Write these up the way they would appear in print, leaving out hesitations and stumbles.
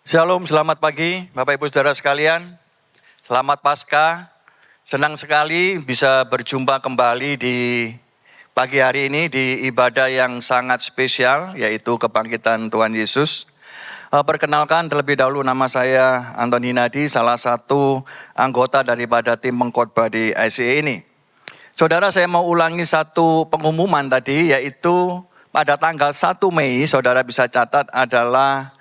Shalom, selamat pagi Bapak Ibu Saudara sekalian. Selamat Paskah. Senang sekali bisa berjumpa kembali di pagi hari ini di ibadah yang sangat spesial, yaitu kebangkitan Tuhan Yesus. Perkenalkan terlebih dahulu, nama saya Antoni Nadi, salah satu anggota daripada tim pengkhotbah di ICE ini. Saudara, saya mau ulangi satu pengumuman tadi, yaitu pada tanggal 1 Mei, saudara bisa catat, adalah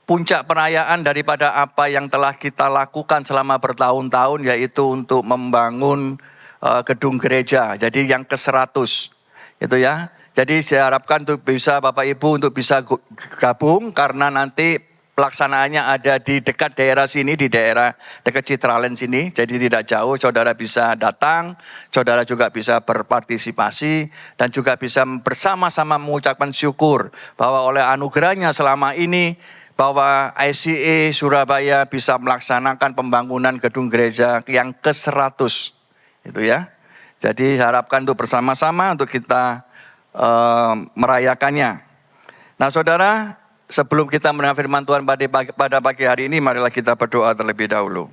puncak perayaan daripada apa yang telah kita lakukan selama bertahun-tahun, yaitu untuk membangun gedung gereja. Jadi yang ke-100 itu ya. Jadi saya harapkan untuk bisa Bapak Ibu untuk bisa gabung, karena nanti pelaksanaannya ada di dekat daerah sini, di daerah dekat Citraland sini. Jadi tidak jauh, saudara bisa datang, saudara juga bisa berpartisipasi, dan juga bisa bersama-sama mengucapkan syukur bahwa oleh anugerahnya selama ini, bahwa ICE Surabaya bisa melaksanakan pembangunan gedung gereja yang ke-100. Itu ya. Jadi harapkan untuk bersama-sama untuk kita merayakannya. Nah saudara, sebelum kita mendengar firman Tuhan pada pagi hari ini, marilah kita berdoa terlebih dahulu.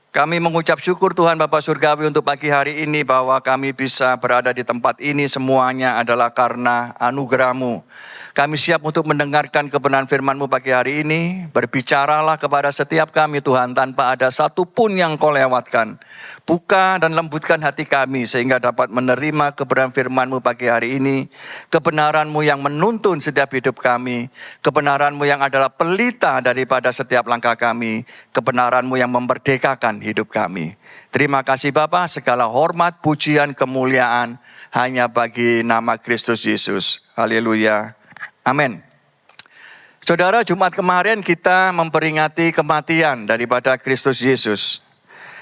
Kami mengucap syukur Tuhan Bapa Surgawi untuk pagi hari ini, bahwa kami bisa berada di tempat ini semuanya adalah karena anugerah-Mu. Kami siap untuk mendengarkan kebenaran firman-Mu pagi hari ini. Berbicaralah kepada setiap kami Tuhan, tanpa ada satu pun yang Kau lewatkan. Buka dan lembutkan hati kami sehingga dapat menerima kebenaran firman-Mu pagi hari ini. Kebenaran-Mu yang menuntun setiap hidup kami. Kebenaran-Mu yang adalah pelita daripada setiap langkah kami. Kebenaran-Mu yang memerdekakan hidup kami. Terima kasih Bapa, segala hormat, pujian, kemuliaan hanya bagi nama Kristus Yesus. Haleluya. Amin. Saudara, Jumat kemarin kita memperingati kematian daripada Kristus Yesus.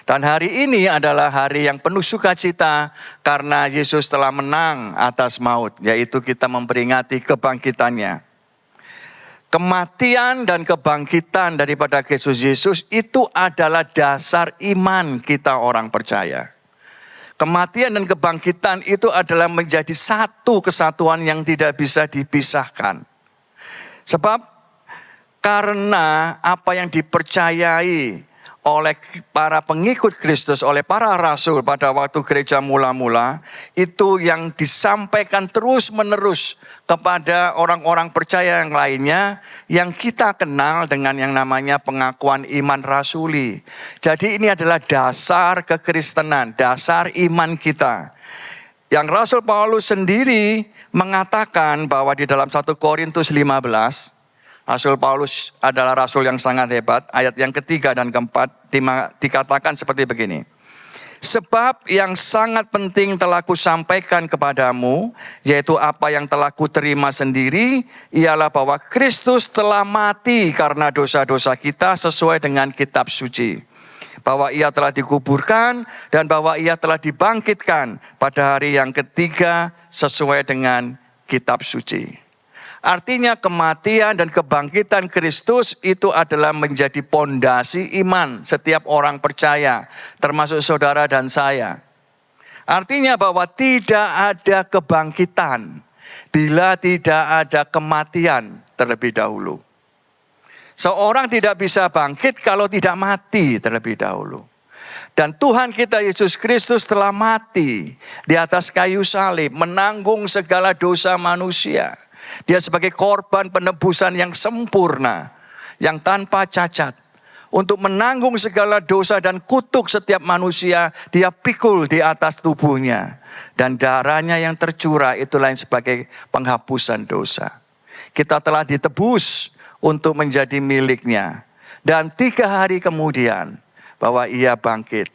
Dan hari ini adalah hari yang penuh sukacita karena Yesus telah menang atas maut, yaitu kita memperingati kebangkitannya. Kematian dan kebangkitan daripada Kristus Yesus itu adalah dasar iman kita orang percaya. Kematian dan kebangkitan itu adalah menjadi satu kesatuan yang tidak bisa dipisahkan. Sebab karena apa yang dipercayai oleh para pengikut Kristus, oleh para rasul pada waktu gereja mula-mula, itu yang disampaikan terus-menerus kepada orang-orang percaya yang lainnya, yang kita kenal dengan yang namanya pengakuan iman rasuli. Jadi ini adalah dasar kekristenan, dasar iman kita. Yang Rasul Paulus sendiri mengatakan bahwa di dalam 1 Korintus 15, Rasul Paulus adalah rasul yang sangat hebat. Ayat yang ketiga dan keempat dikatakan seperti begini. Sebab yang sangat penting telah kusampaikan kepadamu, yaitu apa yang telah kuterima sendiri, ialah bahwa Kristus telah mati karena dosa-dosa kita sesuai dengan kitab suci. Bahwa ia telah dikuburkan dan bahwa ia telah dibangkitkan pada hari yang ketiga sesuai dengan kitab suci. Artinya kematian dan kebangkitan Kristus itu adalah menjadi pondasi iman setiap orang percaya, termasuk saudara dan saya. Artinya bahwa tidak ada kebangkitan bila tidak ada kematian terlebih dahulu. Seorang tidak bisa bangkit kalau tidak mati terlebih dahulu. Dan Tuhan kita Yesus Kristus telah mati di atas kayu salib, menanggung segala dosa manusia. Dia sebagai korban penebusan yang sempurna, yang tanpa cacat. Untuk menanggung segala dosa dan kutuk setiap manusia, dia pikul di atas tubuhnya. Dan darahnya yang tercurah itulah yang sebagai penghapusan dosa. Kita telah ditebus untuk menjadi miliknya. Dan 3 hari kemudian, bahwa ia bangkit,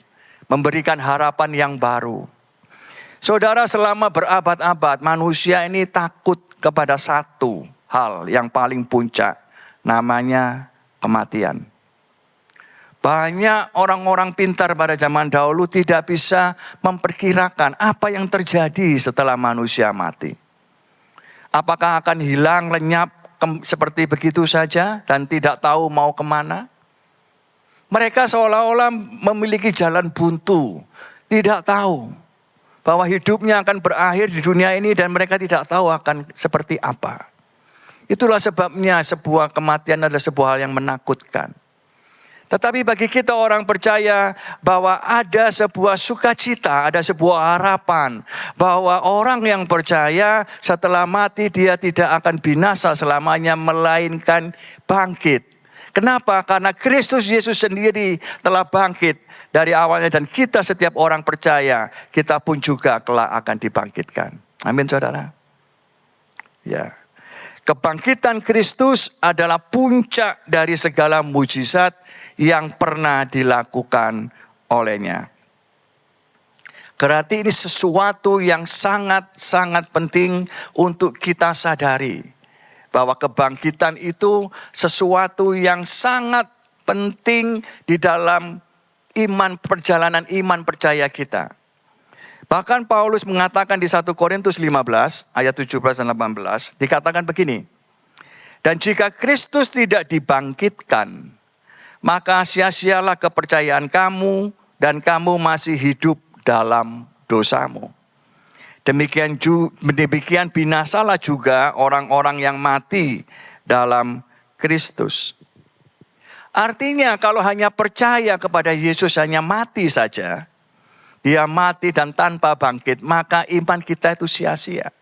memberikan harapan yang baru. Saudara, selama berabad-abad manusia ini takut kepada satu hal yang paling puncak, namanya kematian. Banyak orang-orang pintar pada zaman dahulu tidak bisa memperkirakan apa yang terjadi setelah manusia mati. Apakah akan hilang, lenyap seperti begitu saja dan tidak tahu mau kemana? Mereka seolah-olah memiliki jalan buntu, tidak tahu bahwa hidupnya akan berakhir di dunia ini dan mereka tidak tahu akan seperti apa. Itulah sebabnya sebuah kematian adalah sebuah hal yang menakutkan. Tetapi bagi kita orang percaya bahwa ada sebuah sukacita, ada sebuah harapan. Bahwa orang yang percaya setelah mati dia tidak akan binasa selamanya, melainkan bangkit. Kenapa? Karena Kristus Yesus sendiri telah bangkit dari awalnya. Dan kita setiap orang percaya, kita pun juga kelak akan dibangkitkan. Amin saudara. Ya. Kebangkitan Kristus adalah puncak dari segala mujizat yang pernah dilakukan olehnya. Berarti ini sesuatu yang sangat-sangat penting untuk kita sadari. Bahwa kebangkitan itu sesuatu yang sangat penting di dalam perjalanan iman percaya kita. Bahkan Paulus mengatakan di 1 Korintus 15 ayat 17 dan 18 dikatakan begini. Dan jika Kristus tidak dibangkitkan, maka sia-sialah kepercayaan kamu dan kamu masih hidup dalam dosamu. Demikian binasalah juga orang-orang yang mati dalam Kristus. Artinya kalau hanya percaya kepada Yesus hanya mati saja, dia mati dan tanpa bangkit, maka iman kita itu sia-sia.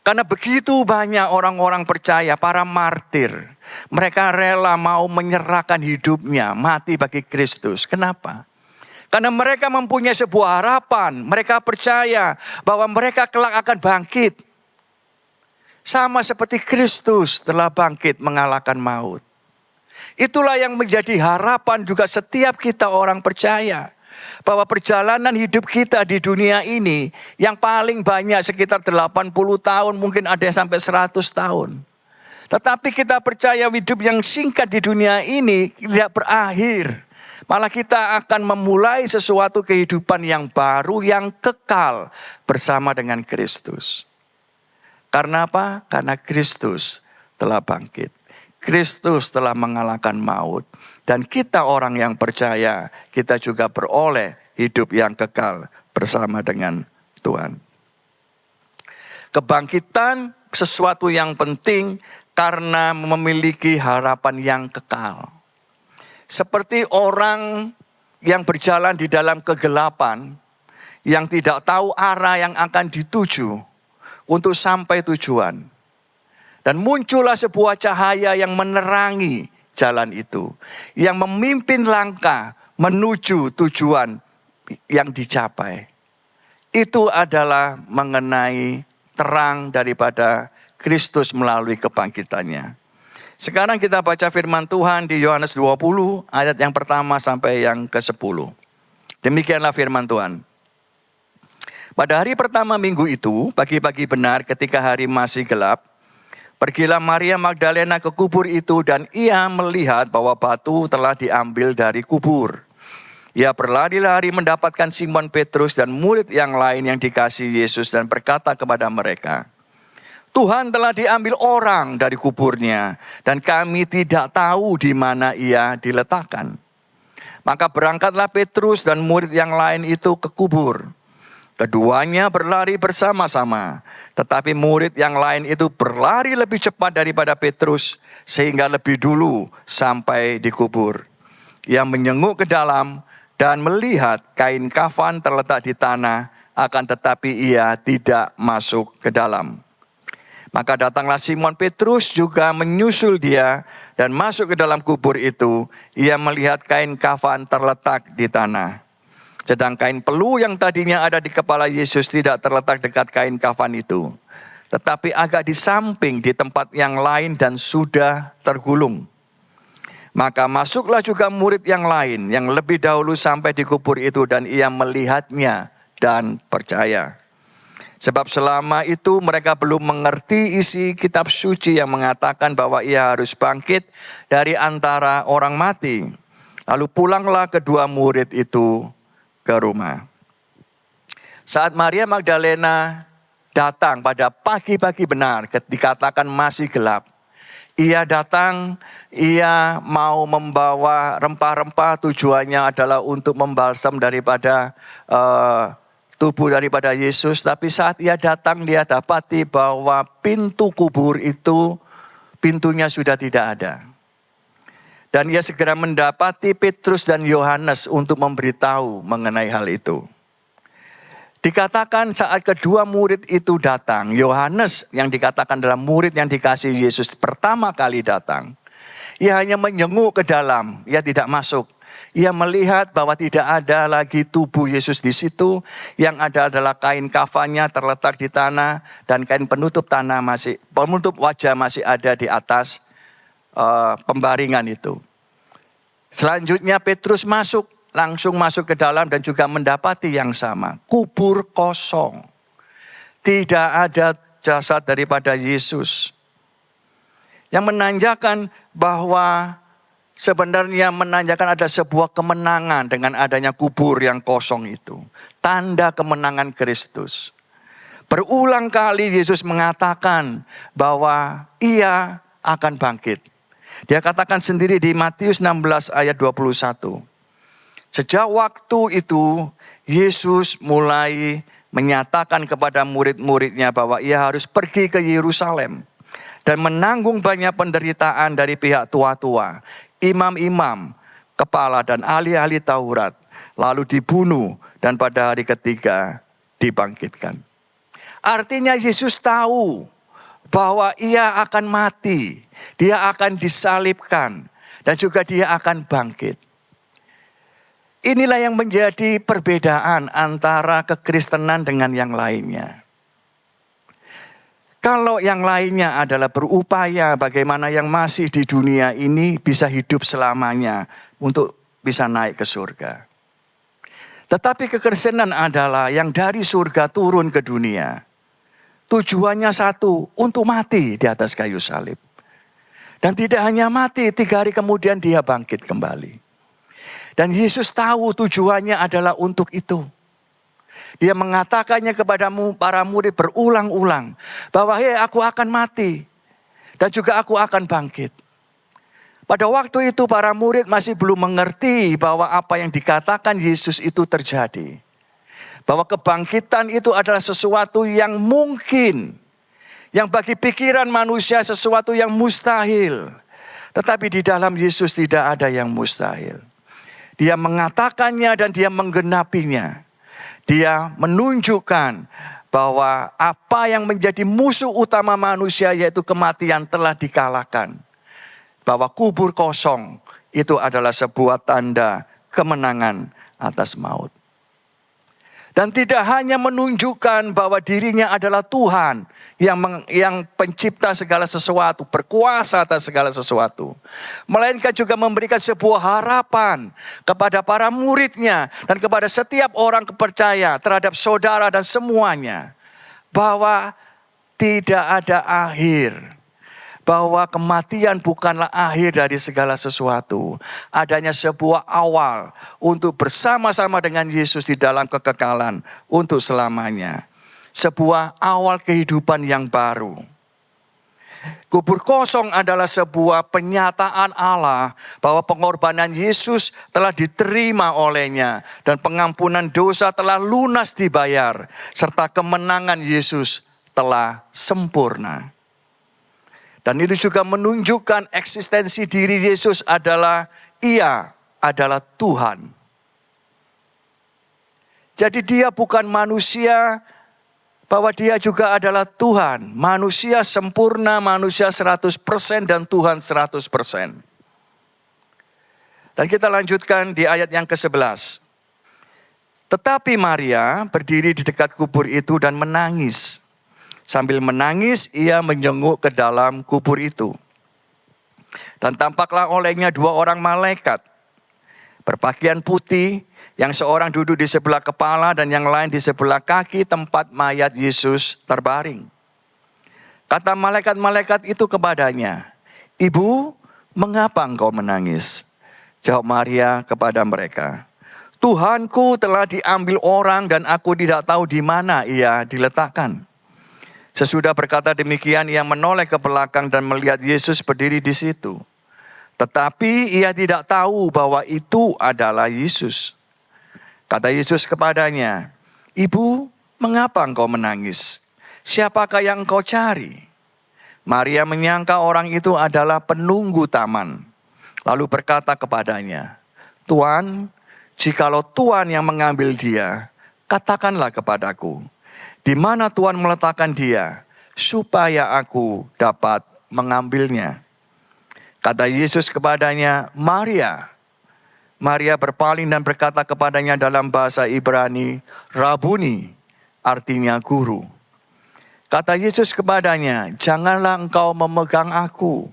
Karena begitu banyak orang-orang percaya, para martir. Mereka rela mau menyerahkan hidupnya, mati bagi Kristus. Kenapa? Karena mereka mempunyai sebuah harapan. Mereka percaya bahwa mereka kelak akan bangkit. Sama seperti Kristus telah bangkit mengalahkan maut. Itulah yang menjadi harapan juga setiap kita orang percaya. Bahwa perjalanan hidup kita di dunia ini yang paling banyak sekitar 80 tahun, mungkin ada yang sampai 100 tahun. Tetapi kita percaya hidup yang singkat di dunia ini tidak berakhir. Malah kita akan memulai sesuatu kehidupan yang baru, yang kekal bersama dengan Kristus. Karena apa? Karena Kristus telah bangkit. Kristus telah mengalahkan maut. Dan kita orang yang percaya, kita juga beroleh hidup yang kekal bersama dengan Tuhan. Kebangkitan sesuatu yang penting karena memiliki harapan yang kekal. Seperti orang yang berjalan di dalam kegelapan, yang tidak tahu arah yang akan dituju untuk sampai tujuan. Dan muncullah sebuah cahaya yang menerangi jalan itu, yang memimpin langkah menuju tujuan yang dicapai. Itu adalah mengenai terang daripada Kristus melalui kebangkitannya. Sekarang kita baca firman Tuhan di Yohanes 20 ayat yang pertama sampai yang ke-10. Demikianlah firman Tuhan. Pada hari pertama minggu itu, pagi-pagi benar ketika hari masih gelap, pergilah Maria Magdalena ke kubur itu dan ia melihat bahwa batu telah diambil dari kubur. Ia berlari-lari mendapatkan Simon Petrus dan murid yang lain yang dikasihi Yesus dan berkata kepada mereka, Tuhan telah diambil orang dari kuburnya dan kami tidak tahu di mana ia diletakkan. Maka berangkatlah Petrus dan murid yang lain itu ke kubur. Keduanya berlari bersama-sama, tetapi murid yang lain itu berlari lebih cepat daripada Petrus sehingga lebih dulu sampai di kubur. Ia menyenguk ke dalam dan melihat kain kafan terletak di tanah, akan tetapi ia tidak masuk ke dalam. Maka datanglah Simon Petrus juga menyusul dia dan masuk ke dalam kubur itu. Ia melihat kain kafan terletak di tanah. Sedang kain pelu yang tadinya ada di kepala Yesus tidak terletak dekat kain kafan itu, tetapi agak di samping di tempat yang lain dan sudah tergulung. Maka masuklah juga murid yang lain yang lebih dahulu sampai di kubur itu dan ia melihatnya dan percaya. Sebab selama itu mereka belum mengerti isi kitab suci yang mengatakan bahwa ia harus bangkit dari antara orang mati. Lalu pulanglah kedua murid itu ke rumah. Saat Maria Magdalena datang pada pagi-pagi benar, dikatakan masih gelap. Ia datang, ia mau membawa rempah-rempah, tujuannya adalah untuk membalsam daripada tubuh daripada Yesus. Tapi saat ia datang, dia dapati bahwa pintu kubur itu, pintunya sudah tidak ada. Dan ia segera mendapati Petrus dan Yohanes untuk memberitahu mengenai hal itu. Dikatakan saat kedua murid itu datang, Yohanes yang dikatakan adalah murid yang dikasihi Yesus pertama kali datang. Ia hanya menyenguk ke dalam, ia tidak masuk. Ia melihat bahwa tidak ada lagi tubuh Yesus di situ, yang ada adalah kain kafannya terletak di tanah dan kain penutup wajah masih ada di atas pembaringan itu. Selanjutnya Petrus langsung masuk ke dalam dan juga mendapati yang sama. Kubur kosong. Tidak ada jasad daripada Yesus. Yang menandakan bahwa sebenarnya menandakan ada sebuah kemenangan dengan adanya kubur yang kosong itu. Tanda kemenangan Kristus. Berulang kali Yesus mengatakan bahwa ia akan bangkit. Dia katakan sendiri di Matius 16 ayat 21. Sejak waktu itu, Yesus mulai menyatakan kepada murid-muridnya bahwa ia harus pergi ke Yerusalem dan menanggung banyak penderitaan dari pihak tua-tua, imam-imam, kepala dan ahli-ahli Taurat, lalu dibunuh dan pada hari ketiga dibangkitkan. Artinya Yesus tahu bahwa ia akan mati, dia akan disalibkan dan juga dia akan bangkit. Inilah yang menjadi perbedaan antara kekristenan dengan yang lainnya. Kalau yang lainnya adalah berupaya bagaimana yang masih di dunia ini bisa hidup selamanya untuk bisa naik ke surga. Tetapi kekristenan adalah yang dari surga turun ke dunia. Tujuannya satu, untuk mati di atas kayu salib. Dan tidak hanya mati, 3 hari kemudian dia bangkit kembali. Dan Yesus tahu tujuannya adalah untuk itu. Dia mengatakannya kepada para murid berulang-ulang. Bahwa aku akan mati. Dan juga aku akan bangkit. Pada waktu itu para murid masih belum mengerti bahwa apa yang dikatakan Yesus itu terjadi. Bahwa kebangkitan itu adalah sesuatu yang mungkin. Yang bagi pikiran manusia sesuatu yang mustahil. Tetapi di dalam Yesus tidak ada yang mustahil. Dia mengatakannya dan dia menggenapinya. Dia menunjukkan bahwa apa yang menjadi musuh utama manusia yaitu kematian telah dikalahkan. Bahwa kubur kosong itu adalah sebuah tanda kemenangan atas maut. Dan tidak hanya menunjukkan bahwa dirinya adalah Tuhan yang pencipta segala sesuatu, berkuasa atas segala sesuatu. Melainkan juga memberikan sebuah harapan kepada para muridnya dan kepada setiap orang percaya terhadap saudara dan semuanya. Bahwa tidak ada akhir. Bahwa kematian bukanlah akhir dari segala sesuatu. Adanya sebuah awal untuk bersama-sama dengan Yesus di dalam kekekalan untuk selamanya. Sebuah awal kehidupan yang baru. Kubur kosong adalah sebuah penyataan Allah bahwa pengorbanan Yesus telah diterima olehnya. Dan pengampunan dosa telah lunas dibayar. Serta kemenangan Yesus telah sempurna. Dan itu juga menunjukkan eksistensi diri Yesus adalah ia adalah Tuhan. Jadi dia bukan manusia, bahwa dia juga adalah Tuhan. Manusia sempurna, manusia 100% dan Tuhan 100%. Dan kita lanjutkan di ayat yang ke-11. Tetapi Maria berdiri di dekat kubur itu dan menangis. Sambil menangis, ia menjenguk ke dalam kubur itu. Dan tampaklah olehnya 2 orang malaikat. Berpakaian putih, yang seorang duduk di sebelah kepala dan yang lain di sebelah kaki tempat mayat Yesus terbaring. Kata malaikat-malaikat itu kepadanya, "Ibu, mengapa engkau menangis?" Jawab Maria kepada mereka, "Tuhanku telah diambil orang dan aku tidak tahu di mana ia diletakkan." Sesudah berkata demikian, ia menoleh ke belakang dan melihat Yesus berdiri di situ. Tetapi ia tidak tahu bahwa itu adalah Yesus. Kata Yesus kepadanya, "Ibu, mengapa engkau menangis? Siapakah yang engkau cari?" Maria menyangka orang itu adalah penunggu taman. Lalu berkata kepadanya, "Tuan, jikalau Tuan yang mengambil dia, katakanlah kepadaku, di mana Tuan meletakkan dia, supaya aku dapat mengambilnya." Kata Yesus kepadanya, "Maria." Maria berpaling dan berkata kepadanya dalam bahasa Ibrani, "Rabuni," artinya guru. Kata Yesus kepadanya, "Janganlah engkau memegang aku,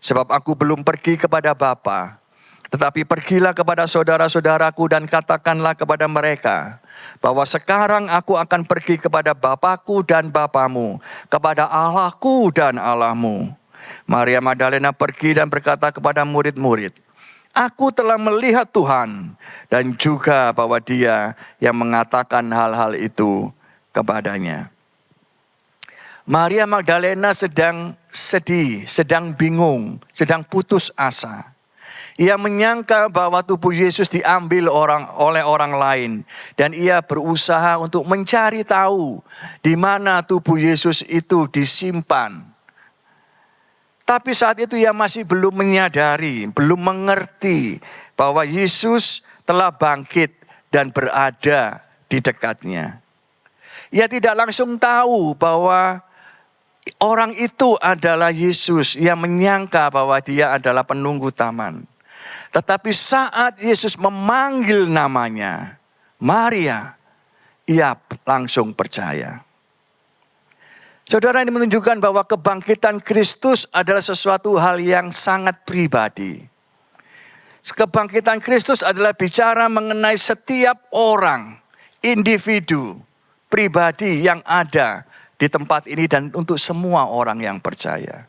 sebab aku belum pergi kepada Bapa. Tetapi pergilah kepada saudara-saudaraku dan katakanlah kepada mereka, bahwa sekarang aku akan pergi kepada Bapakku dan Bapamu, kepada Allahku dan Allahmu." Maria Magdalena pergi dan berkata kepada murid-murid, "Aku telah melihat Tuhan," dan juga bahwa Dia yang mengatakan hal-hal itu kepadanya. Maria Magdalena sedang sedih, sedang bingung, sedang putus asa. Ia menyangka bahwa tubuh Yesus diambil oleh orang lain, dan ia berusaha untuk mencari tahu di mana tubuh Yesus itu disimpan. Tapi saat itu ia masih belum menyadari, belum mengerti bahwa Yesus telah bangkit dan berada di dekatnya. Ia tidak langsung tahu bahwa orang itu adalah Yesus. Ia menyangka bahwa dia adalah penunggu taman. Tetapi saat Yesus memanggil namanya, Maria, ia langsung percaya. Saudara, ini menunjukkan bahwa kebangkitan Kristus adalah sesuatu hal yang sangat pribadi. Kebangkitan Kristus adalah bicara mengenai setiap orang, individu, pribadi yang ada di tempat ini dan untuk semua orang yang percaya.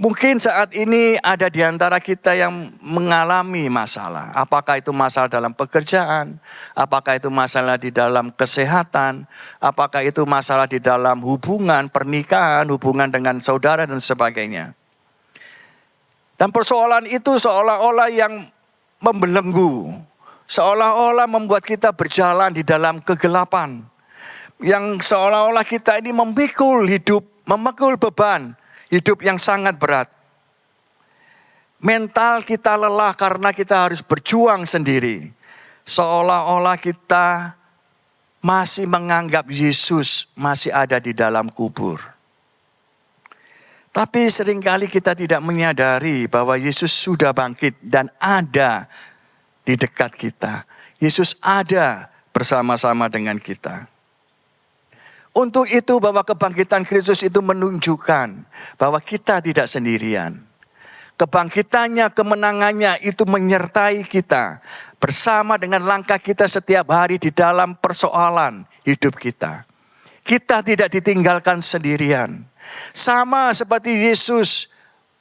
Mungkin saat ini ada di antara kita yang mengalami masalah. Apakah itu masalah dalam pekerjaan? Apakah itu masalah di dalam kesehatan? Apakah itu masalah di dalam hubungan, pernikahan, hubungan dengan saudara dan sebagainya. Dan persoalan itu seolah-olah yang membelenggu. Seolah-olah membuat kita berjalan di dalam kegelapan. Yang seolah-olah kita ini memikul hidup, memikul beban hidup yang sangat berat. Mental kita lelah karena kita harus berjuang sendiri. Seolah-olah kita masih menganggap Yesus masih ada di dalam kubur. Tapi seringkali kita tidak menyadari bahwa Yesus sudah bangkit dan ada di dekat kita. Yesus ada bersama-sama dengan kita. Untuk itu bahwa kebangkitan Kristus itu menunjukkan bahwa kita tidak sendirian. Kebangkitannya, kemenangannya itu menyertai kita bersama dengan langkah kita setiap hari di dalam persoalan hidup kita. Kita tidak ditinggalkan sendirian. Sama seperti Yesus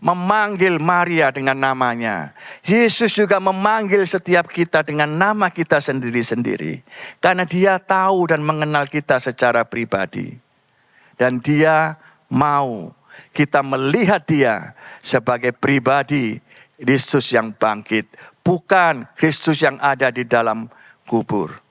memanggil Maria dengan namanya. Yesus juga memanggil setiap kita dengan nama kita sendiri-sendiri. Karena Dia tahu dan mengenal kita secara pribadi. Dan Dia mau kita melihat Dia sebagai pribadi Kristus yang bangkit. Bukan Kristus yang ada di dalam kubur.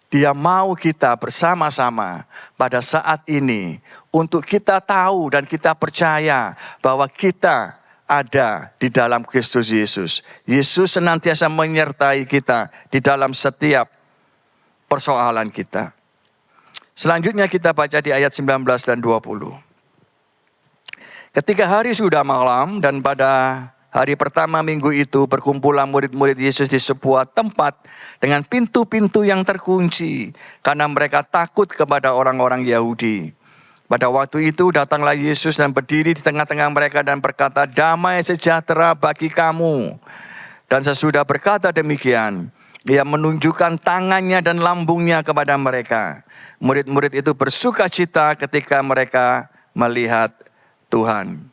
Dia mau kita bersama-sama pada saat ini untuk kita tahu dan kita percaya bahwa kita ada di dalam Kristus Yesus. Yesus senantiasa menyertai kita di dalam setiap persoalan kita. Selanjutnya kita baca di ayat 19 dan 20. Ketika hari sudah malam dan pada hari pertama minggu itu berkumpulah murid-murid Yesus di sebuah tempat dengan pintu-pintu yang terkunci karena mereka takut kepada orang-orang Yahudi. Pada waktu itu datanglah Yesus dan berdiri di tengah-tengah mereka dan berkata, "Damai sejahtera bagi kamu." Dan sesudah berkata demikian, Ia menunjukkan tangannya dan lambungnya kepada mereka. Murid-murid itu bersukacita ketika mereka melihat Tuhan.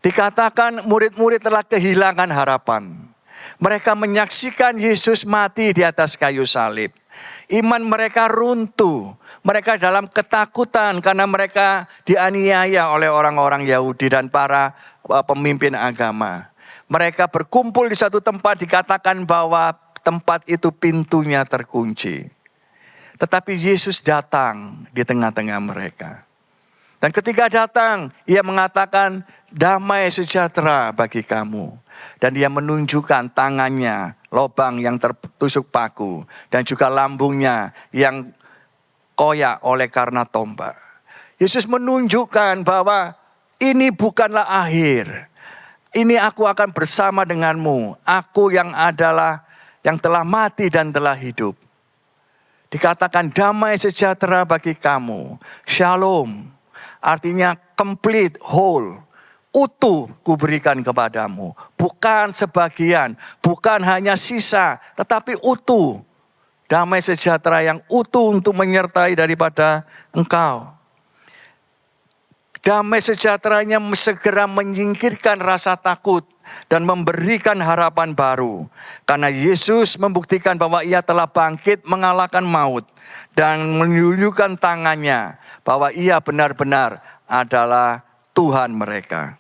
Dikatakan murid-murid telah kehilangan harapan. Mereka menyaksikan Yesus mati di atas kayu salib. Iman mereka runtuh. Mereka dalam ketakutan karena mereka dianiaya oleh orang-orang Yahudi dan para pemimpin agama. Mereka berkumpul di satu tempat, dikatakan bahwa tempat itu pintunya terkunci. Tetapi Yesus datang di tengah-tengah mereka. Dan ketika datang, ia mengatakan, damai sejahtera bagi kamu. Dan dia menunjukkan tangannya, lubang yang tertusuk paku. Dan juga lambungnya yang koyak oleh karena tombak. Yesus menunjukkan bahwa ini bukanlah akhir. Ini aku akan bersama denganmu. Aku yang telah mati dan telah hidup. Dikatakan damai sejahtera bagi kamu. Shalom. Artinya complete, whole, utuh kuberikan kepadamu. Bukan sebagian, bukan hanya sisa, tetapi utuh. Damai sejahtera yang utuh untuk menyertai daripada engkau. Damai sejahteranya segera menyingkirkan rasa takut dan memberikan harapan baru. Karena Yesus membuktikan bahwa ia telah bangkit mengalahkan maut dan menunjukkan tangannya bahwa ia benar-benar adalah Tuhan mereka.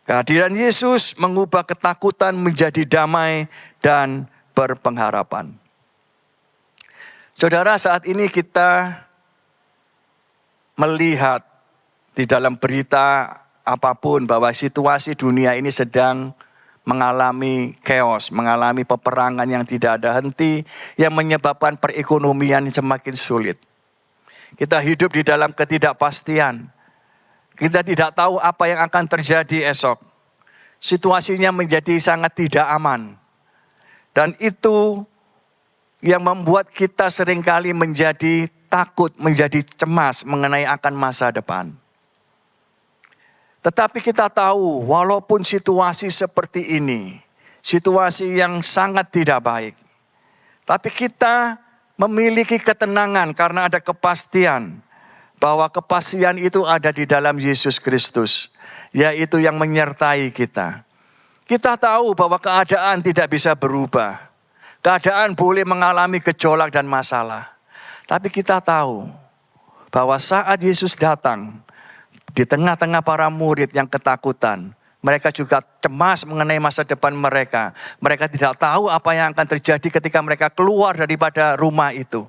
Kehadiran Yesus mengubah ketakutan menjadi damai dan berpengharapan. Saudara, saat ini kita melihat di dalam berita apapun bahwa situasi dunia ini sedang mengalami chaos, mengalami peperangan yang tidak ada henti, yang menyebabkan perekonomian semakin sulit. Kita hidup di dalam ketidakpastian. Kita tidak tahu apa yang akan terjadi esok. Situasinya menjadi sangat tidak aman. Dan itu yang membuat kita seringkali menjadi takut, menjadi cemas mengenai akan masa depan. Tetapi kita tahu walaupun situasi seperti ini, situasi yang sangat tidak baik. Tapi kita memiliki ketenangan karena ada kepastian bahwa kepastian itu ada di dalam Yesus Kristus, yaitu yang menyertai kita. Kita tahu bahwa keadaan tidak bisa berubah. Keadaan boleh mengalami gejolak dan masalah. Tapi kita tahu bahwa saat Yesus datang di tengah-tengah para murid yang ketakutan, mereka juga cemas mengenai masa depan mereka. Mereka tidak tahu apa yang akan terjadi ketika mereka keluar daripada rumah itu.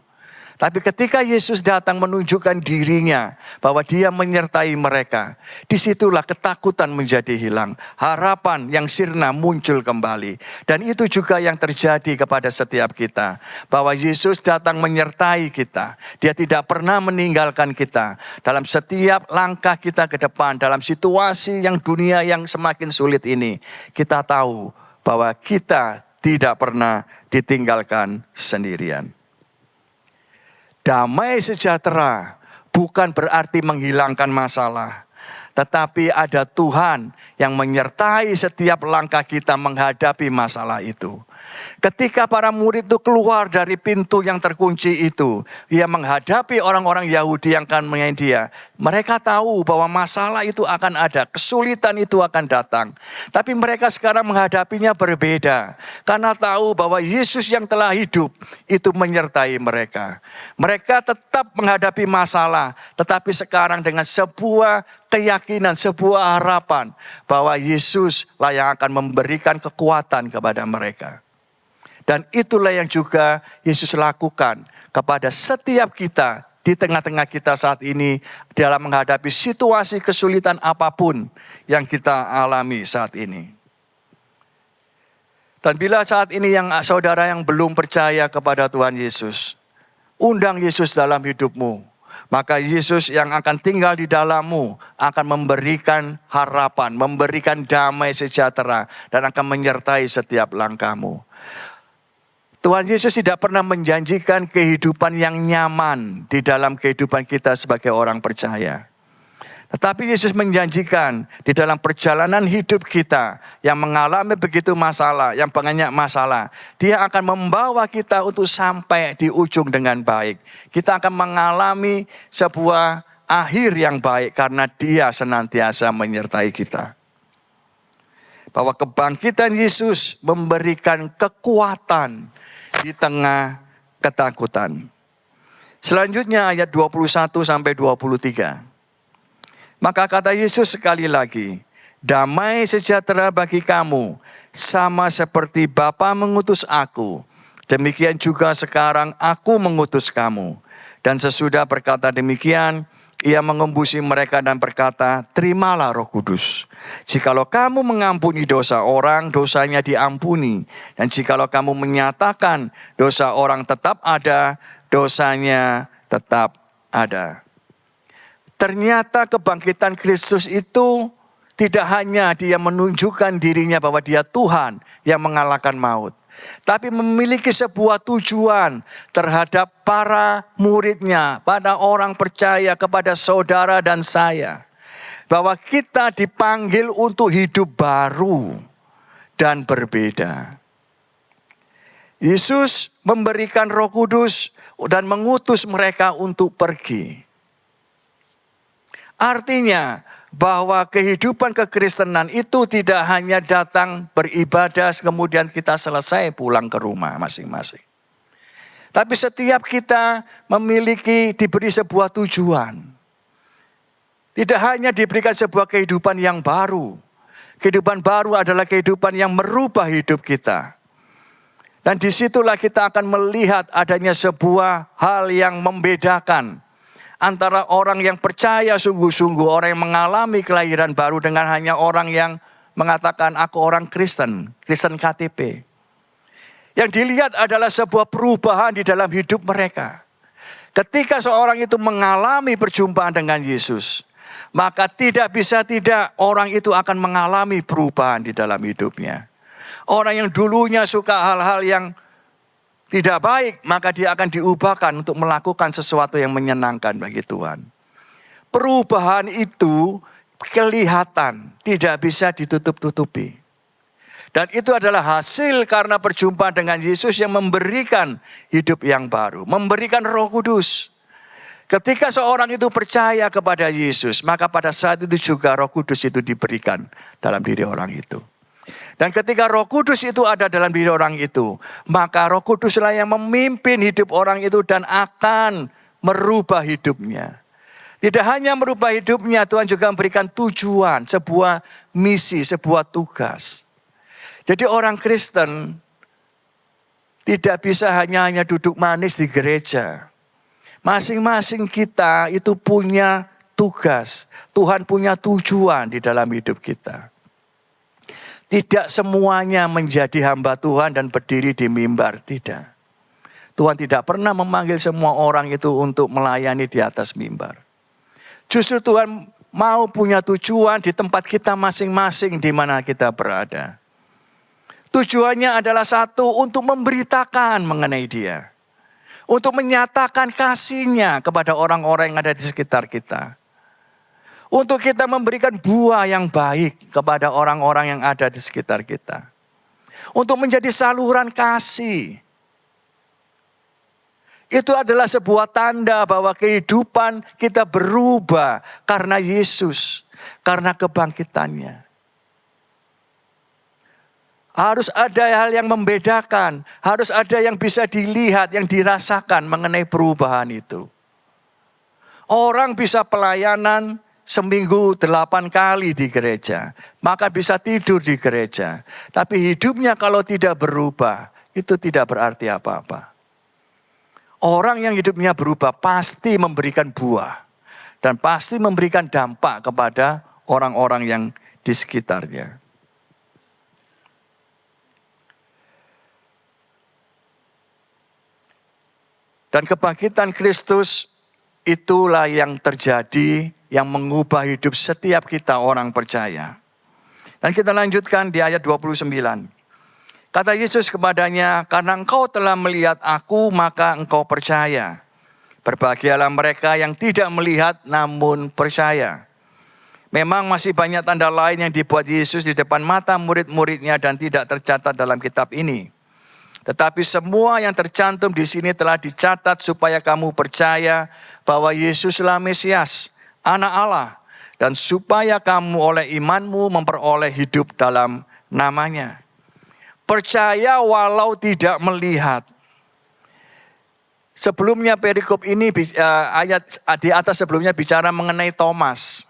Tapi ketika Yesus datang menunjukkan dirinya bahwa dia menyertai mereka, disitulah ketakutan menjadi hilang. Harapan yang sirna muncul kembali. Dan itu juga yang terjadi kepada setiap kita. Bahwa Yesus datang menyertai kita. Dia tidak pernah meninggalkan kita. Dalam setiap langkah kita ke depan, dalam situasi yang dunia yang semakin sulit ini, kita tahu bahwa kita tidak pernah ditinggalkan sendirian. Damai sejahtera bukan berarti menghilangkan masalah. Tetapi ada Tuhan yang menyertai setiap langkah kita menghadapi masalah itu. Ketika para murid itu keluar dari pintu yang terkunci itu, dia menghadapi orang-orang Yahudi yang akan mengenai dia. Mereka tahu bahwa masalah itu akan ada, kesulitan itu akan datang. Tapi mereka sekarang menghadapinya berbeda. Karena tahu bahwa Yesus yang telah hidup itu menyertai mereka. Mereka tetap menghadapi masalah, tetapi sekarang dengan sebuah keyakinan, sebuah harapan bahwa Yesus lah yang akan memberikan kekuatan kepada mereka. Dan itulah yang juga Yesus lakukan kepada setiap kita di tengah-tengah kita saat ini dalam menghadapi situasi kesulitan apapun yang kita alami saat ini. Dan bila saat ini yang saudara yang belum percaya kepada Tuhan Yesus, undang Yesus dalam hidupmu. Maka Yesus yang akan tinggal di dalammu akan memberikan harapan, memberikan damai sejahtera dan akan menyertai setiap langkahmu. Tuhan Yesus tidak pernah menjanjikan kehidupan yang nyaman di dalam kehidupan kita sebagai orang percaya. Tetapi Yesus menjanjikan di dalam perjalanan hidup kita yang mengalami begitu masalah, yang banyak masalah, Dia akan membawa kita untuk sampai di ujung dengan baik. Kita akan mengalami sebuah akhir yang baik karena Dia senantiasa menyertai kita. Bahwa kebangkitan Yesus memberikan kekuatan di tengah ketakutan. Selanjutnya ayat 21 sampai 23. Maka kata Yesus sekali lagi, damai sejahtera bagi kamu, sama seperti Bapa mengutus aku, Demikian juga sekarang aku mengutus kamu. Dan sesudah berkata demikian, ia mengembusi mereka dan berkata, terimalah Roh Kudus. Jikalau kamu mengampuni dosa orang, dosanya diampuni. Dan jikalau kamu menyatakan dosa orang tetap ada, dosanya tetap ada. Ternyata kebangkitan Kristus itu tidak hanya dia menunjukkan dirinya bahwa dia Tuhan yang mengalahkan maut, tapi memiliki sebuah tujuan terhadap para muridnya, pada orang percaya, kepada saudara dan saya. Bahwa kita dipanggil untuk hidup baru dan berbeda. Yesus memberikan Roh Kudus dan mengutus mereka untuk pergi. Artinya bahwa kehidupan kekristenan itu tidak hanya datang beribadah kemudian kita selesai pulang ke rumah masing-masing. Tapi setiap kita diberi sebuah tujuan. Tidak hanya diberikan sebuah kehidupan yang baru. Kehidupan baru adalah kehidupan yang merubah hidup kita. Dan disitulah kita akan melihat adanya sebuah hal yang membedakan antara orang yang percaya sungguh-sungguh, orang yang mengalami kelahiran baru, dengan hanya orang yang mengatakan aku orang Kristen, Kristen KTP. Yang dilihat adalah sebuah perubahan di dalam hidup mereka. Ketika seorang itu mengalami perjumpaan dengan Yesus, maka tidak bisa tidak orang itu akan mengalami perubahan di dalam hidupnya. Orang yang dulunya suka hal-hal yang tidak baik, maka dia akan diubahkan untuk melakukan sesuatu yang menyenangkan bagi Tuhan. Perubahan itu kelihatan, tidak bisa ditutup-tutupi. Dan itu adalah hasil karena perjumpaan dengan Yesus yang memberikan hidup yang baru, memberikan Roh Kudus. Ketika seorang itu percaya kepada Yesus, maka pada saat itu juga Roh Kudus itu diberikan dalam diri orang itu. Dan ketika Roh Kudus itu ada dalam diri orang itu, maka Roh Kuduslah yang memimpin hidup orang itu dan akan merubah hidupnya. Tidak hanya merubah hidupnya, Tuhan juga memberikan tujuan, sebuah misi, sebuah tugas. Jadi orang Kristen tidak bisa hanya duduk manis di gereja. Masing-masing kita itu punya tugas. Tuhan punya tujuan di dalam hidup kita. Tidak semuanya menjadi hamba Tuhan dan berdiri di mimbar, tidak. Tuhan tidak pernah memanggil semua orang itu untuk melayani di atas mimbar. Justru Tuhan mau punya tujuan di tempat kita masing-masing di mana kita berada. Tujuannya adalah satu, untuk memberitakan mengenai Dia. Untuk menyatakan kasih-Nya kepada orang-orang yang ada di sekitar kita. Untuk kita memberikan buah yang baik kepada orang-orang yang ada di sekitar kita. Untuk menjadi saluran kasih. Itu adalah sebuah tanda bahwa kehidupan kita berubah karena Yesus. Karena kebangkitannya. Harus ada hal yang membedakan. Harus ada yang bisa dilihat, yang dirasakan mengenai perubahan itu. Orang bisa pelayanan seminggu 8 kali di gereja, maka bisa tidur di gereja. Tapi hidupnya kalau tidak berubah, itu tidak berarti apa-apa. Orang yang hidupnya berubah pasti memberikan buah. Dan pasti memberikan dampak kepada orang-orang yang di sekitarnya. Dan kebangkitan Kristus itulah yang terjadi, yang mengubah hidup setiap kita orang percaya. Dan kita lanjutkan di ayat 29. Kata Yesus kepadanya, karena engkau telah melihat aku, maka engkau percaya. Berbahagialah mereka yang tidak melihat namun percaya. Memang masih banyak tanda lain yang dibuat Yesus di depan mata murid-muridnya dan tidak tercatat dalam kitab ini. Tetapi semua yang tercantum di sini telah dicatat supaya kamu percaya bahwa Yesuslah Mesias, Anak Allah, dan supaya kamu oleh imanmu memperoleh hidup dalam namanya. Percaya walau tidak melihat. Sebelumnya perikop ini ayat di atas sebelumnya bicara mengenai Thomas.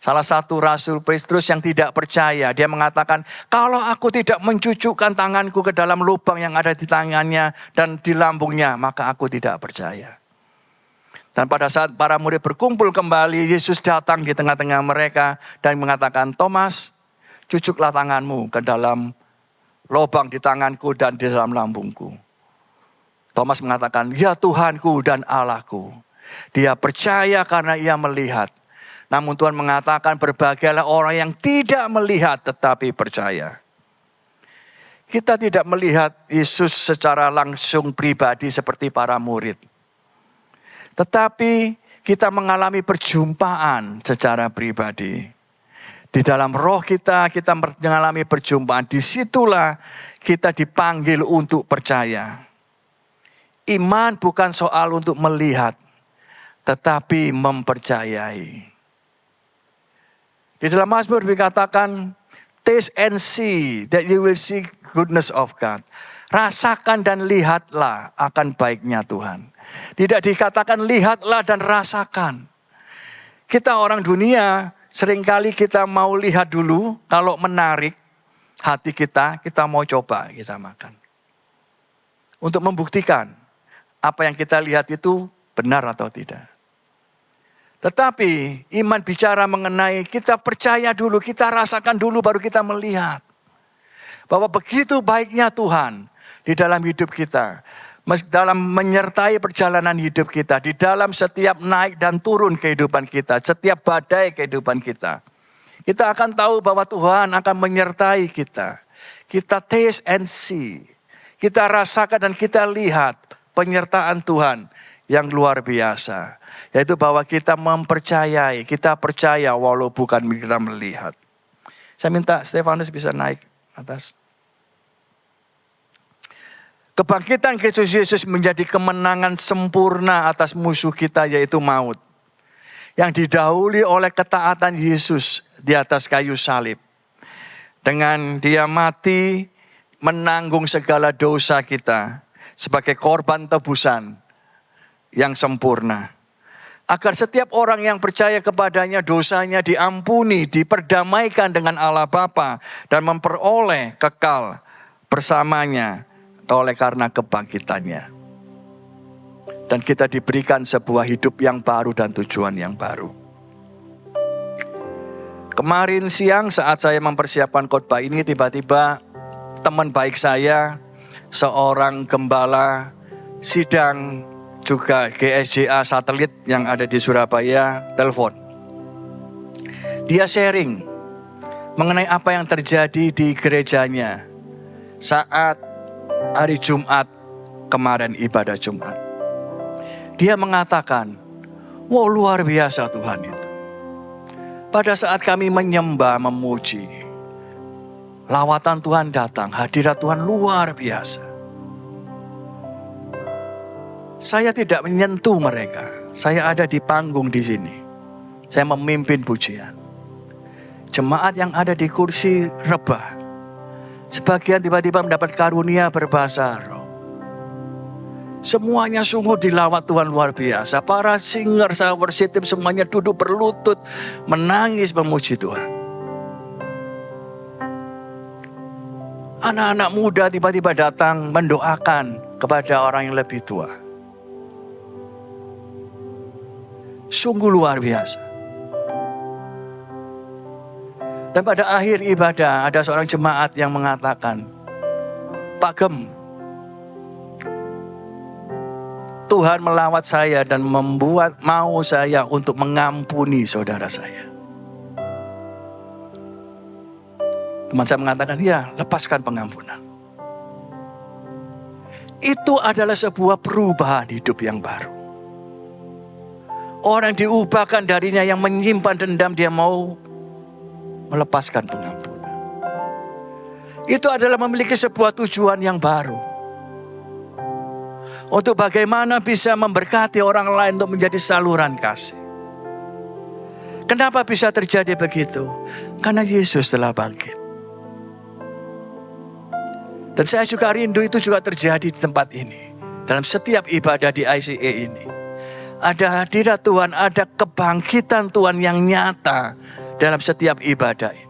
Salah satu Rasul Petrus yang tidak percaya, dia mengatakan, kalau aku tidak mencucukkan tanganku ke dalam lubang yang ada di tangannya dan di lambungnya, maka aku tidak percaya. Dan pada saat para murid berkumpul kembali, Yesus datang di tengah-tengah mereka dan mengatakan, Thomas, cucuklah tanganmu ke dalam lubang di tanganku dan di dalam lambungku. Thomas mengatakan, ya Tuhanku dan Allahku. Dia percaya karena ia melihat. Namun Tuhan mengatakan berbahagialah orang yang tidak melihat tetapi percaya. Kita tidak melihat Yesus secara langsung pribadi seperti para murid. Tetapi kita mengalami perjumpaan secara pribadi. Di dalam roh kita mengalami perjumpaan. Disitulah kita dipanggil untuk percaya. Iman bukan soal untuk melihat, tetapi mempercayai. Di dalam Mazmur dikatakan, taste and see that you will see goodness of God. Rasakan dan lihatlah akan baiknya Tuhan. Tidak dikatakan lihatlah dan rasakan. Kita orang dunia, seringkali kita mau lihat dulu, kalau menarik hati kita mau coba, kita makan. Untuk membuktikan apa yang kita lihat itu benar atau tidak. Tetapi iman bicara mengenai kita percaya dulu, kita rasakan dulu baru kita melihat. Bahwa begitu baiknya Tuhan di dalam hidup kita. Dalam menyertai perjalanan hidup kita. Di dalam setiap naik dan turun kehidupan kita. Setiap badai kehidupan kita. Kita akan tahu bahwa Tuhan akan menyertai kita. Kita taste and see. Kita rasakan dan kita lihat penyertaan Tuhan yang luar biasa. Yaitu bahwa kita mempercayai, kita percaya walau bukan kita melihat. Saya minta Stefanus bisa naik atas. Kebangkitan Kristus Yesus menjadi kemenangan sempurna atas musuh kita yaitu maut. Yang didahului oleh ketaatan Yesus di atas kayu salib. Dengan dia mati menanggung segala dosa kita. Sebagai korban tebusan yang sempurna. Agar setiap orang yang percaya kepadanya dosanya diampuni, diperdamaikan dengan Allah Bapa dan memperoleh kekal bersamanya oleh karena kebangkitannya. Dan kita diberikan sebuah hidup yang baru dan tujuan yang baru. Kemarin siang saat saya mempersiapkan khotbah ini, tiba-tiba teman baik saya, seorang gembala sidang juga GSJA satelit yang ada di Surabaya telepon. Dia sharing mengenai apa yang terjadi di gerejanya saat hari Jumat kemarin ibadah Jumat. Dia mengatakan, wow luar biasa Tuhan itu. Pada saat kami menyembah, memuji, lawatan Tuhan datang, hadirat Tuhan luar biasa. Saya tidak menyentuh mereka. Saya ada di panggung di sini. Saya memimpin pujian. Jemaat yang ada di kursi rebah. Sebagian tiba-tiba mendapat karunia berbahasa roh. Semuanya sungguh dilawat Tuhan luar biasa. Para singer, worship team semuanya duduk berlutut, menangis memuji Tuhan. Anak-anak muda tiba-tiba datang mendoakan kepada orang yang lebih tua. Sungguh luar biasa. Dan pada akhir ibadah ada seorang jemaat yang mengatakan, Pak Gem, Tuhan melawat saya dan membuat mau saya untuk mengampuni saudara saya. Teman saya mengatakan, ya lepaskan pengampunan. Itu adalah sebuah perubahan hidup yang baru. Orang diubahkan darinya yang menyimpan dendam, dia mau melepaskan pengampunan. Itu adalah memiliki sebuah tujuan yang baru. Untuk bagaimana bisa memberkati orang lain untuk menjadi saluran kasih. Kenapa bisa terjadi begitu? Karena Yesus telah bangkit. Dan saya juga rindu itu juga terjadi di tempat ini. Dalam setiap ibadah di ICA ini. ada hadirat Tuhan, ada kebangkitan Tuhan yang nyata dalam setiap ibadah ini.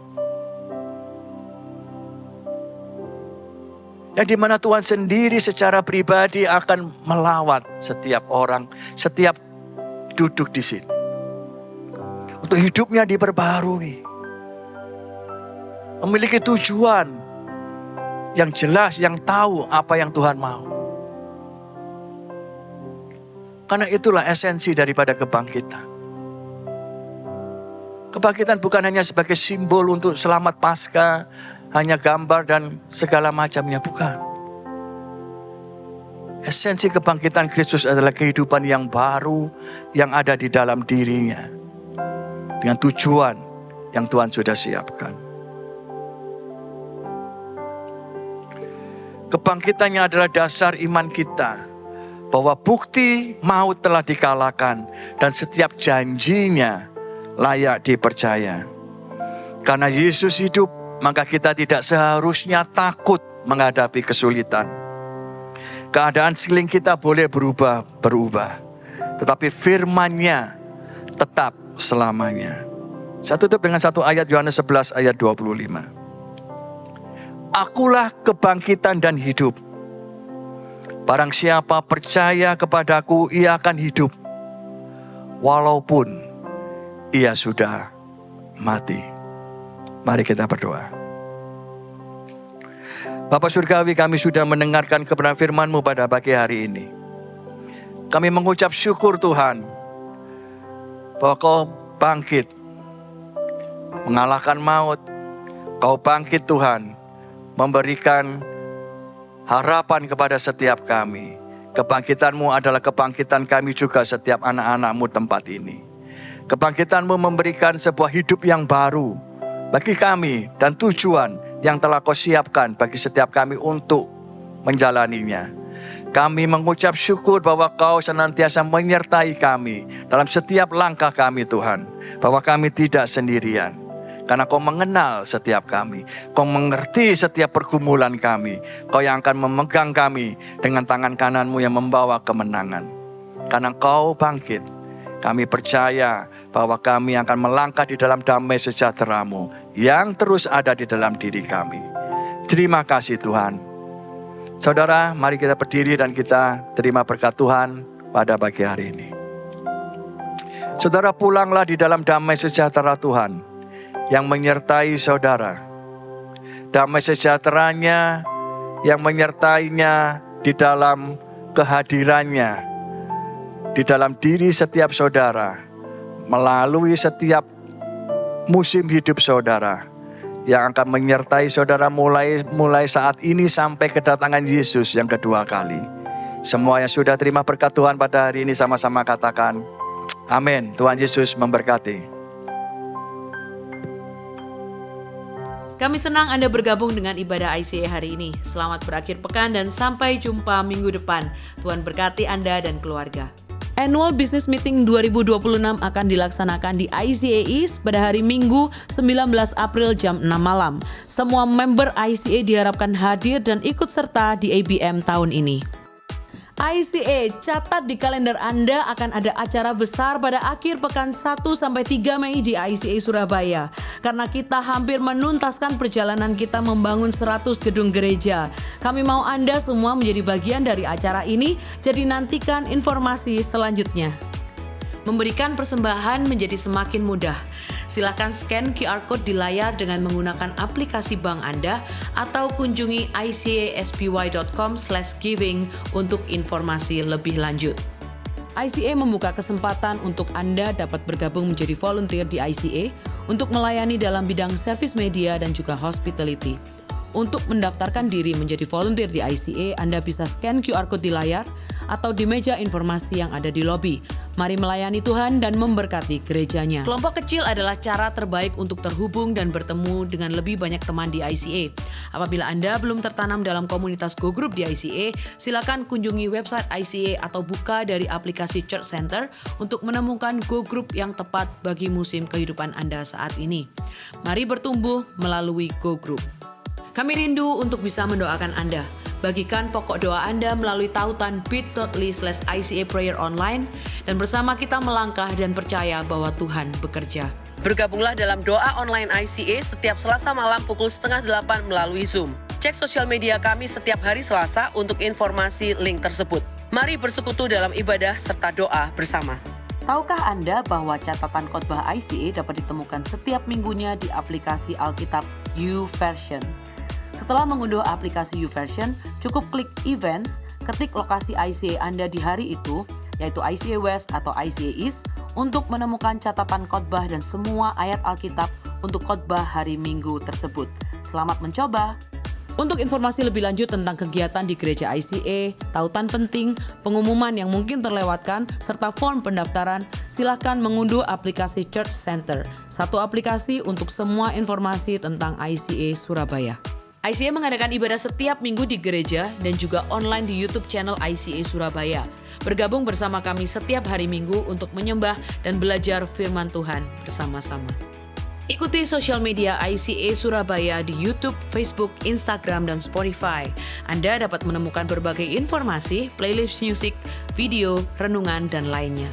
Yang dimana Tuhan sendiri secara pribadi akan melawat setiap orang, setiap duduk di sini. Untuk hidupnya diperbarui. Memiliki tujuan yang jelas, yang tahu apa yang Tuhan mau. Karena itulah esensi daripada kebangkitan. Kebangkitan bukan hanya sebagai simbol untuk selamat Paskah, hanya gambar dan segala macamnya, bukan. Esensi kebangkitan Kristus adalah kehidupan yang baru yang ada di dalam dirinya. Dengan tujuan yang Tuhan sudah siapkan. Kebangkitannya adalah dasar iman kita. Bahwa bukti maut telah dikalahkan dan setiap janjinya layak dipercaya. Karena Yesus hidup, maka kita tidak seharusnya takut menghadapi kesulitan. Keadaan sekeliling kita boleh berubah, tetapi firman-Nya tetap selamanya. Saya tutup dengan satu ayat Yohanes 11 ayat 25. Akulah kebangkitan dan hidup. Barang siapa percaya kepadaku, ia akan hidup. Walaupun ia sudah mati. Mari kita berdoa. Bapa Surgawi, kami sudah mendengarkan kebenaran firman-Mu pada pagi hari ini. Kami mengucap syukur Tuhan, bahwa Kau bangkit, mengalahkan maut. Kau bangkit Tuhan, memberikan harapan kepada setiap kami. Kebangkitan-Mu adalah kebangkitan kami juga setiap anak-anak-Mu tempat ini. Kebangkitan-Mu memberikan sebuah hidup yang baru bagi kami dan tujuan yang telah Kau siapkan bagi setiap kami untuk menjalaninya. Kami mengucap syukur bahwa Kau senantiasa menyertai kami dalam setiap langkah kami Tuhan. Bahwa kami tidak sendirian. Karena Kau mengenal setiap kami. Kau mengerti setiap pergumulan kami. Kau yang akan memegang kami dengan tangan kanan-Mu yang membawa kemenangan. Karena Kau bangkit, kami percaya bahwa kami akan melangkah di dalam damai sejahtera-Mu yang terus ada di dalam diri kami. Terima kasih Tuhan. Saudara, mari kita berdiri dan kita terima berkat Tuhan pada pagi hari ini. Saudara, pulanglah di dalam damai sejahtera Tuhan yang menyertai saudara. Damai sejahteranya yang menyertainya di dalam kehadirannya, di dalam diri setiap saudara, melalui setiap musim hidup saudara, yang akan menyertai saudara mulai saat ini sampai kedatangan Yesus yang kedua kali. Semua yang sudah terima berkat Tuhan pada hari ini sama-sama katakan, amin. Tuhan Yesus memberkati. Kami senang Anda bergabung dengan ibadah ICA hari ini. Selamat berakhir pekan dan sampai jumpa minggu depan. Tuhan berkati Anda dan keluarga. Annual Business Meeting 2026 akan dilaksanakan di ICA East pada hari Minggu 19 April jam 6 malam. Semua member ICA diharapkan hadir dan ikut serta di ABM tahun ini. ICA, catat di kalender Anda akan ada acara besar pada akhir pekan 1-3 Mei di ICA Surabaya. Karena kita hampir menuntaskan perjalanan kita membangun 100 gedung gereja. Kami mau Anda semua menjadi bagian dari acara ini, jadi nantikan informasi selanjutnya. Memberikan persembahan menjadi semakin mudah. Silakan scan QR Code di layar dengan menggunakan aplikasi bank Anda atau kunjungi icaspy.com/giving untuk informasi lebih lanjut. ICA membuka kesempatan untuk Anda dapat bergabung menjadi volunteer di ICA untuk melayani dalam bidang service media dan juga hospitality. Untuk mendaftarkan diri menjadi volunteer di ICA, Anda bisa scan QR Code di layar atau di meja informasi yang ada di lobi. Mari melayani Tuhan dan memberkati gerejanya. Kelompok kecil adalah cara terbaik untuk terhubung dan bertemu dengan lebih banyak teman di ICA. Apabila Anda belum tertanam dalam komunitas Go Group di ICA, silakan kunjungi website ICA atau buka dari aplikasi Church Center untuk menemukan Go Group yang tepat bagi musim kehidupan Anda saat ini. Mari bertumbuh melalui Go Group. Kami rindu untuk bisa mendoakan Anda. Bagikan pokok doa Anda melalui tautan bit.ly/ICA Prayer Online dan bersama kita melangkah dan percaya bahwa Tuhan bekerja. Bergabunglah dalam doa online ICA setiap Selasa malam pukul 7:30 melalui Zoom. Cek sosial media kami setiap hari Selasa untuk informasi link tersebut. Mari bersekutu dalam ibadah serta doa bersama. Tahukah Anda bahwa catatan khotbah ICA dapat ditemukan setiap minggunya di aplikasi Alkitab YouVersion? Setelah mengunduh aplikasi YouVersion, cukup klik Events, ketik lokasi ICA Anda di hari itu, yaitu ICA West atau ICA East, untuk menemukan catatan khotbah dan semua ayat Alkitab untuk khotbah hari Minggu tersebut. Selamat mencoba! Untuk informasi lebih lanjut tentang kegiatan di gereja ICA, tautan penting, pengumuman yang mungkin terlewatkan, serta form pendaftaran, silakan mengunduh aplikasi Church Center, satu aplikasi untuk semua informasi tentang ICA Surabaya. ICA mengadakan ibadah setiap minggu di gereja dan juga online di YouTube channel ICA Surabaya. Bergabung bersama kami setiap hari Minggu untuk menyembah dan belajar firman Tuhan bersama-sama. Ikuti sosial media ICA Surabaya di YouTube, Facebook, Instagram, dan Spotify. Anda dapat menemukan berbagai informasi, playlist musik, video, renungan, dan lainnya.